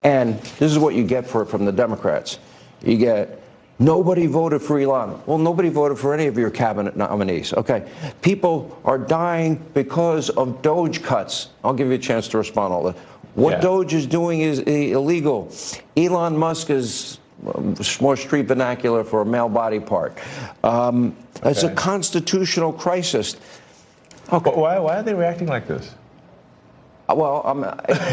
And this is what you get for it from the Democrats. You get, nobody voted for Elon. Well, nobody voted for any of your cabinet nominees. Okay. People are dying because of Doge cuts. I'll give you a chance to respond to all that. What Doge is doing is illegal. Elon Musk is more street vernacular for a male body part. It's a constitutional crisis. Okay. But why are they reacting like this? Well,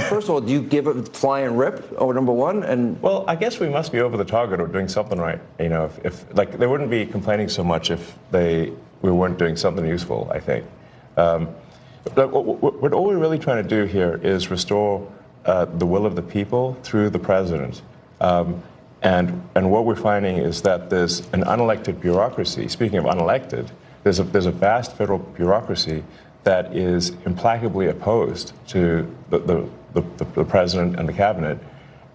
first of all, do you give it flying rip? Or number one, and well, I guess we must be over the target or doing something right. You know, if like they wouldn't be complaining so much if we weren't doing something useful. I think. But what all we're really trying to do here is restore the will of the people through the president. And what we're finding is that there's an unelected bureaucracy. Speaking of unelected, there's a vast federal bureaucracy that is implacably opposed to the president and the cabinet.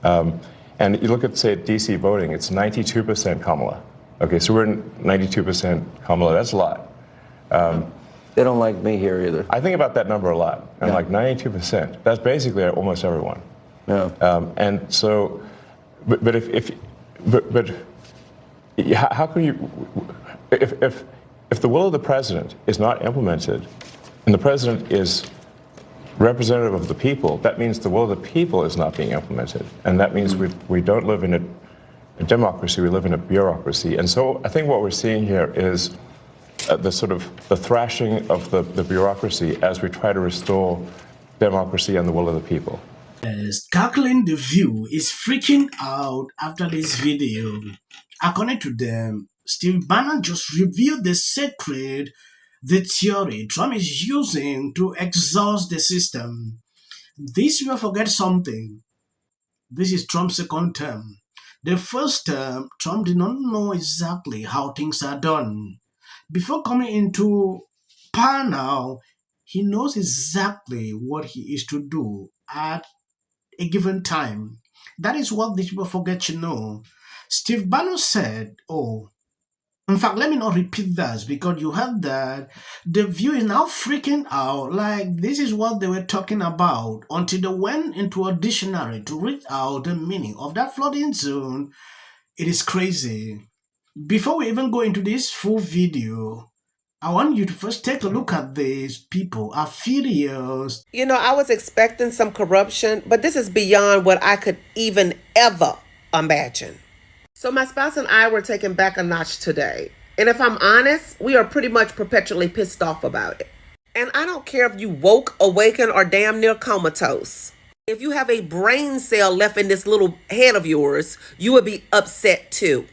And you look at, say, at D.C. voting, it's 92% Kamala. Okay, so we're 92% Kamala. That's a lot. They don't like me here either. I think about that number a lot. I'm like 92%. That's basically almost everyone. Yeah. And so, but how can you, if the will of the president is not implemented, and the president is representative of the people, that means the will of the people is not being implemented. And that means we don't live in a democracy, we live in a bureaucracy. And so I think what we're seeing here is the thrashing of the bureaucracy as we try to restore democracy and the will of the people. Yes, Cackling the View is freaking out after this video. According to them, Steve Bannon just revealed the theory Trump is using to exhaust the system. This will forget something. This is Trump's second term. The first term, Trump did not know exactly how things are done. Before coming into power now, he knows exactly what he is to do at a given time. That is what these people forget to know. Steve Bannon said, in fact, let me not repeat that because you heard that the View is now freaking out like this is what they were talking about until they went into a dictionary to read out the meaning of that flooding zone. It is crazy. Before we even go into this full video, I want you to first take a look at these people are furious. You know, I was expecting some corruption, but this is beyond what I could even ever imagine. So my spouse and I were taken back a notch today. And if I'm honest, we are pretty much perpetually pissed off about it. And I don't care if you woke, awakened, or damn near comatose. If you have a brain cell left in this little head of yours, you would be upset too.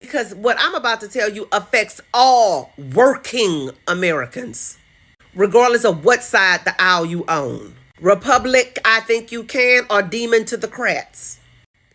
Because what I'm about to tell you affects all working Americans, regardless of what side the aisle you own. Republic, I think you can, or demon to the crats.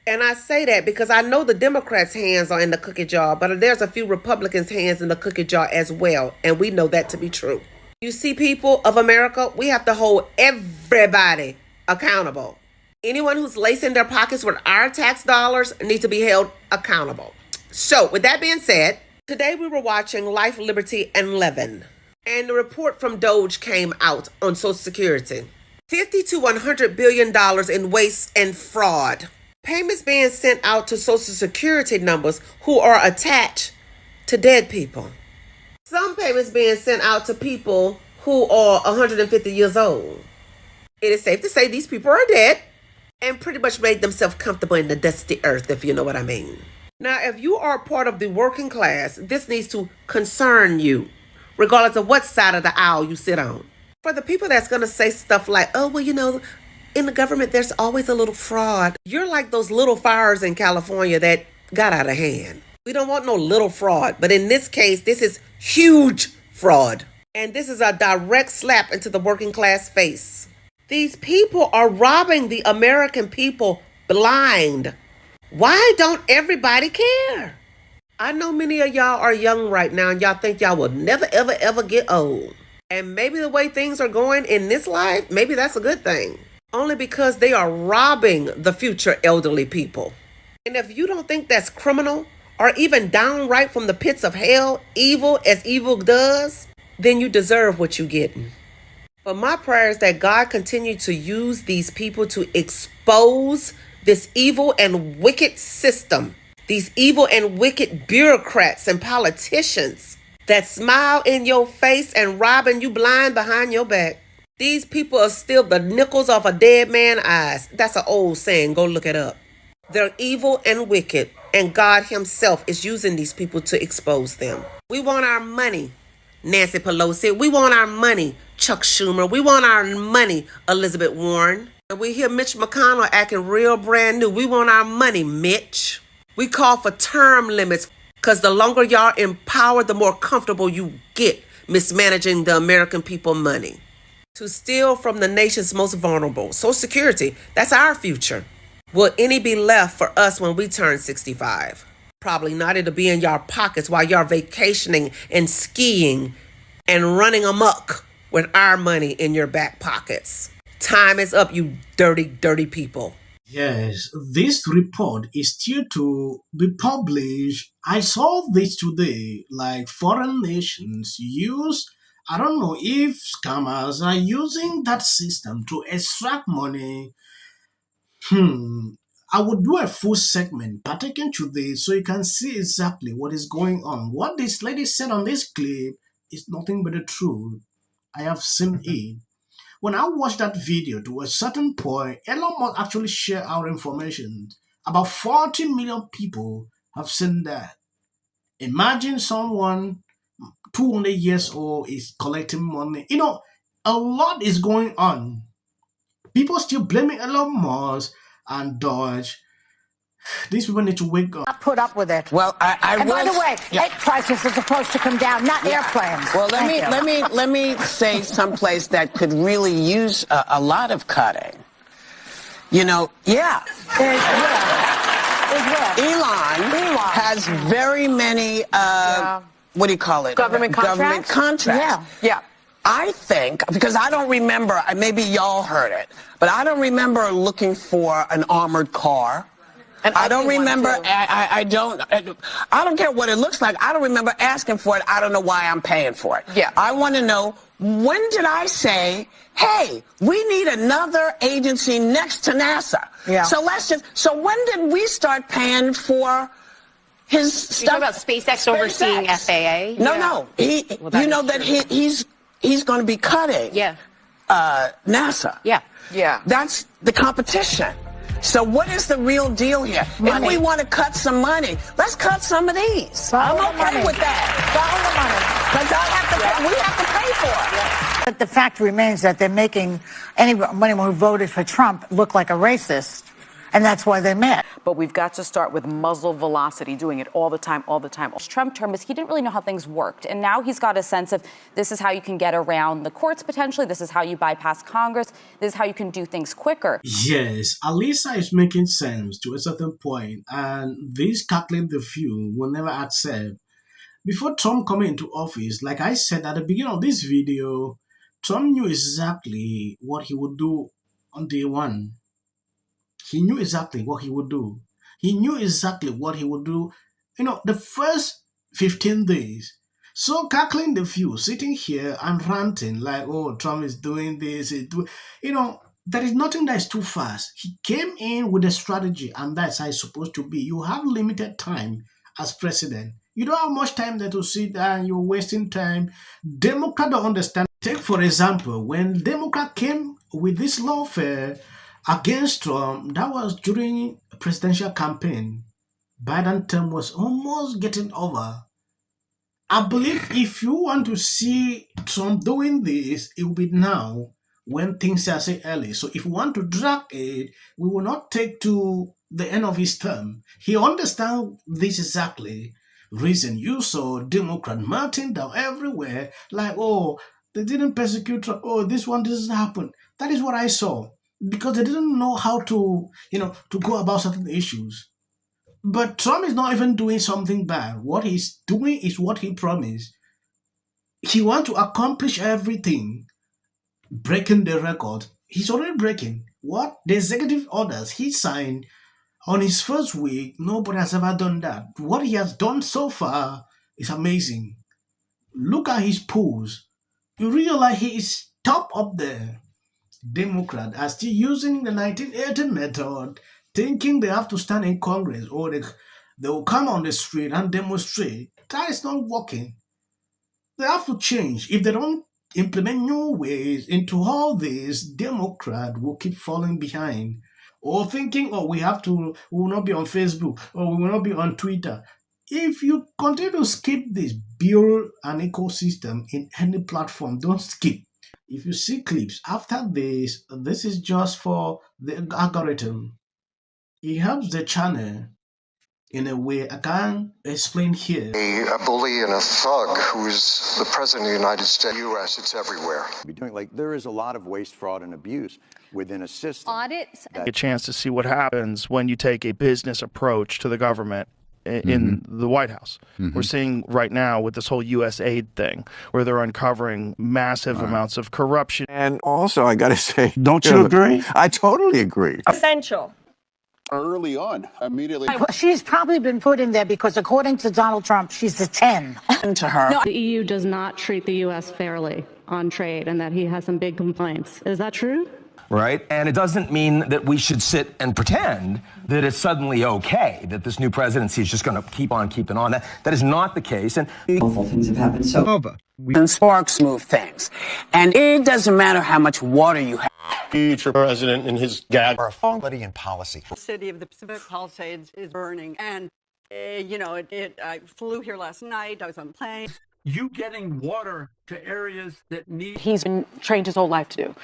And I say that because I know the Democrats' hands are in the cookie jar, but there's a few Republicans' hands in the cookie jar as well, and we know that to be true. You see, people of America, we have to hold everybody accountable. Anyone who's lacing their pockets with our tax dollars needs to be held accountable. So, with that being said, today we were watching Life, Liberty, and Levin. And the report from Doge came out on Social Security. $50 to $100 billion in waste and fraud. Payments being sent out to Social Security numbers who are attached to dead people. Some payments being sent out to people who are 150 years old. It is safe to say these people are dead and pretty much made themselves comfortable in the dusty earth, if you know what I mean. Now, if you are part of the working class, this needs to concern you, regardless of what side of the aisle you sit on. For the people that's going to say stuff like, oh, well, you know, in the government, there's always a little fraud. You're like those little fires in California that got out of hand. We don't want no little fraud. But in this case, this is huge fraud. And this is a direct slap into the working class face. These people are robbing the American people blind. Why don't everybody care? I know many of y'all are young right now and y'all think y'all will never, ever, ever get old. And maybe the way things are going in this life, maybe that's a good thing. Only because they are robbing the future elderly people. And if you don't think that's criminal or even downright from the pits of hell, evil as evil does, then you deserve what you're getting. But my prayer is that God continue to use these people to expose This evil and wicked system, these evil and wicked bureaucrats and politicians that smile in your face and robbing you blind behind your back. These people are still the nickels off a dead man's eyes. That's an old saying. Go look it up. They're evil and wicked, and God himself is using these people to expose them. We want our money, Nancy Pelosi. We want our money, Chuck Schumer. We want our money, Elizabeth Warren. And we hear Mitch McConnell acting real brand new. We want our money, Mitch. We call for term limits because the longer y'all in power, the more comfortable you get mismanaging the American people money. To steal from the nation's most vulnerable. Social Security, that's our future. Will any be left for us when we turn 65? Probably not. It'll be in your pockets while you're vacationing and skiing and running amok with our money in your back pockets. Time is up, you dirty, dirty people. Yes, this report is still to be published. I saw this today, like foreign nations use, I don't know if scammers are using that system to extract money. I would do a full segment partaking to this so you can see exactly what is going on. What this lady said on this clip is nothing but the truth. I have seen it. When I watched that video to a certain point, Elon Musk actually shared our information. About 40 million people have seen that. Imagine someone 200 years old is collecting money. A lot is going on. People still blaming Elon Musk and Dodge. These people need to wake up. Put up with it. Well, and by the way, egg prices are supposed to come down, not airplanes. Well, let me say someplace that could really use a lot of cutting. Elon has very many what do you call it? Government contracts. Yeah. I think, because I don't remember, maybe y'all heard it, but I don't remember looking for an armored car. And I don't remember, I don't care what it looks like. I don't remember asking for it. I don't know why I'm paying for it. Yeah. I want to know, when did I say, hey, we need another agency next to NASA? Yeah. So when did we start paying for his stuff? You're talking about SpaceX overseeing FAA? No. You know that he's going to be cutting NASA. Yeah. That's the competition. So what is the real deal here? If we want to cut some money, let's cut some of these. I'm okay with that. Follow the money. Because we have to pay for it. But the fact remains that they're making anyone who voted for Trump look like a racist. And that's why they're mad. But we've got to start with muzzle velocity, doing it all the time. Trump term is he didn't really know how things worked. And now he's got a sense of this is how you can get around the courts potentially. This is how you bypass Congress. This is how you can do things quicker. Yes, Alisa is making sense to a certain point, and this Kathleen the few will never accept. Before Trump coming into office, like I said at the beginning of this video, Trump knew exactly what he would do on day one. He knew exactly what he would do. He knew exactly what he would do, the first 15 days. So cackling the few, sitting here and ranting like, oh, Trump is doing this. There is nothing that is too fast. He came in with a strategy, and that's how it's supposed to be. You have limited time as president. You don't have much time there to sit and you're wasting time. Democrats don't understand. Take, for example, when Democrat came with this lawfare against Trump, that was during a presidential campaign. Biden's term was almost getting over. I believe if you want to see Trump doing this, it will be now when things are so early. So if you want to drag it, we will not take to the end of his term. He understands this exactly. Reason you saw Democrat melting down everywhere, like, oh, they didn't persecute Trump. Oh, this one doesn't happen. That is what I saw. Because they didn't know how to go about certain issues. But Trump is not even doing something bad. What he's doing is what he promised. He wants to accomplish everything. Breaking the record. He's already breaking. What? The executive orders he signed on his first week, nobody has ever done that. What he has done so far is amazing. Look at his polls. You realize he is top up there. Democrats are still using the 1980 method thinking they have to stand in Congress or they will come on the street and demonstrate. That is not working. They have to change. If they don't implement new ways into all this, Democrat will keep falling behind. Or thinking, oh, we will not be on Facebook, or we will not be on Twitter. If you continue to skip this, build an ecosystem in any platform. Don't skip. If you see clips after this is just for the algorithm. It helps the channel in a way I can't explain here. A bully and a thug who's the president of the United States, U.S., it's everywhere. There is a lot of waste, fraud, and abuse within a system. Audits. A chance to see what happens when you take a business approach to the government in the White House. We're seeing right now with this whole U.S. aid thing, where they're uncovering massive amounts of corruption. And also, I got to say, don't you agree? I totally agree. Essential. Early on, immediately. She's probably been put in there because, according to Donald Trump, she's a 10. To her. The EU does not treat the U.S. fairly on trade and that he has some big complaints. Is that true? Right? And it doesn't mean that we should sit and pretend that it's suddenly okay, that this new presidency is just going to keep on keeping on. That is not the case. And Awful things have happened. And sparks move things. And it doesn't matter how much water you have. Future president and his gag. Quality and policy. The city of the Pacific Palisades is burning. And, I flew here last night. I was on a plane. You getting water to areas that need... He's been trained his whole life to do.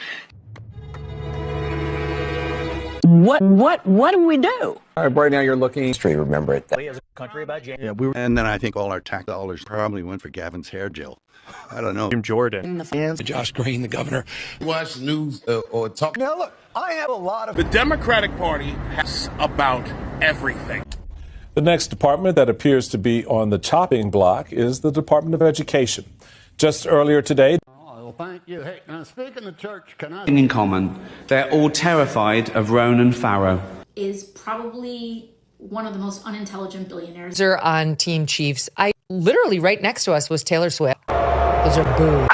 What do we do? Right now you're looking straight. Remember it. As a country about January. Yeah, and then I think all our tax dollars probably went for Gavin's hair gel. I don't know. Jim Jordan. Josh Green, the governor. Watch news or talk. Now look, I have a lot of... The Democratic Party has about everything. The next department that appears to be on the chopping block is the Department of Education. Just earlier today... Thank you. Hey, now speaking of church, can I... In common, they're all terrified of Ronan Farrow. Is probably one of the most unintelligent billionaires. On Team Chiefs, literally right next to us was Taylor Swift. Those are boo.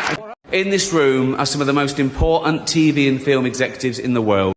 In this room are some of the most important TV and film executives in the world.